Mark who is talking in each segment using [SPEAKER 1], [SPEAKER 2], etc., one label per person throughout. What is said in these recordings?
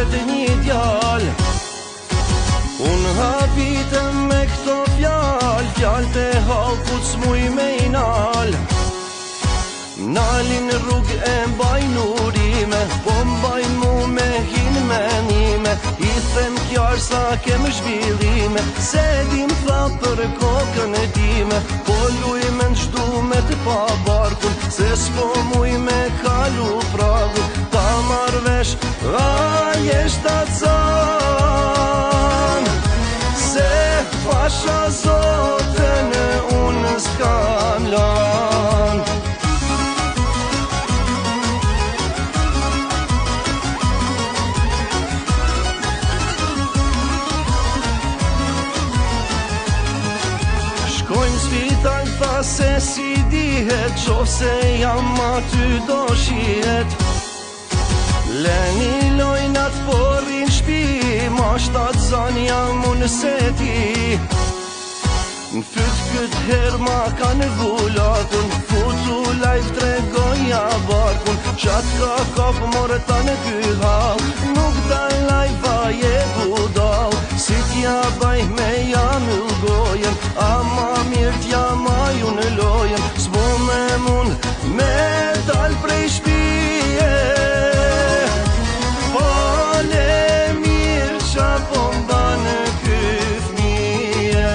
[SPEAKER 1] vetë një djal. Unë habitem me këto fjall të halkut s'muj me i nal. Nalin rrug e mbajnë urime, po mbajnë mu me hin menime. I them kjarë sa kem zhvillime, se dim tha për kokën e time. Po luj me në gjdu me të pa barkun, se s'po muj me kalu pragun. Ta marvesh aljesh ta can, se pasha zotën unë s'kam lan. Shkojmë spital tha se si dihet, qose jam aty do shihet. Leni lojnat porin shpi, ma shtat zan jam unë se ti. Në fyt këtë her ma kanë vullatun, futu live tregoja barkun. Qat ka kap more ta në ky hall, nuk da live a je budal. Si t'ja baj me jam ullgojen, ama mirë t'ja maju në lojen. S'bo me mund me dal prej shpije, pale mirë qa po mba në ky fmije.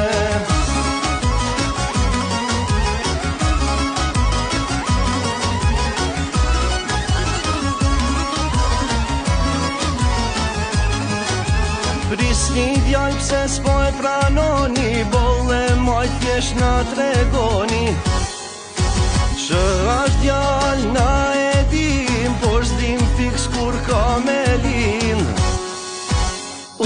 [SPEAKER 1] Prisni djall pse s'po e pranoni, bolle majt thjesht na tregoni. Që është djall na e dim, por s'dim fiks kur ka me lind.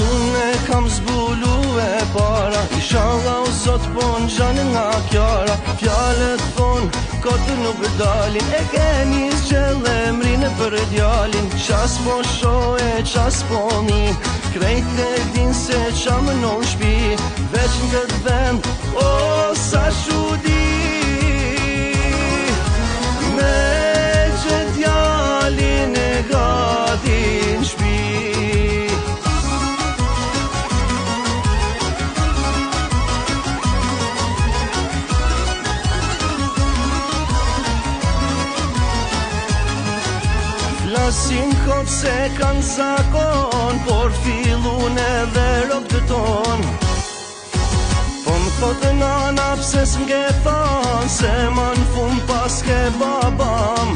[SPEAKER 1] Unë e kam zbulu e para, inshallah o zot po n'gjanë nga kjara. Fjallet thon, kotë nuk dalin, e keni zgjell emrin për djalin. Qas po sho e qas po mi, krejt e din se qa më në shpi. Veç në këtë vend, o sa shudi, me që djalin e gati në shpi. Flasin kot se kanë zakon, por fillun edhe rok të ton. Po më thotë nana pse s'mge thon, se ma në fund pas ke babam.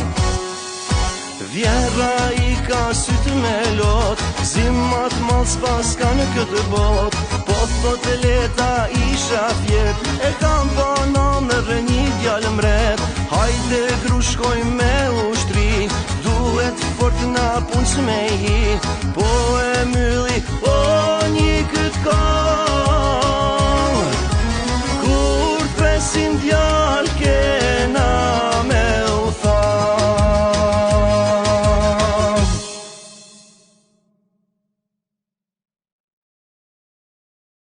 [SPEAKER 1] Vjera i ka sytë me lot, zimat mal s'pas ka në këtë bot. Po thotë leta isha fjet, e kam banon në rënjë djallë mret. Hajde gru shkoj me ushtri, duhet fort na punës me hi. Po e mylli, o një këtë ka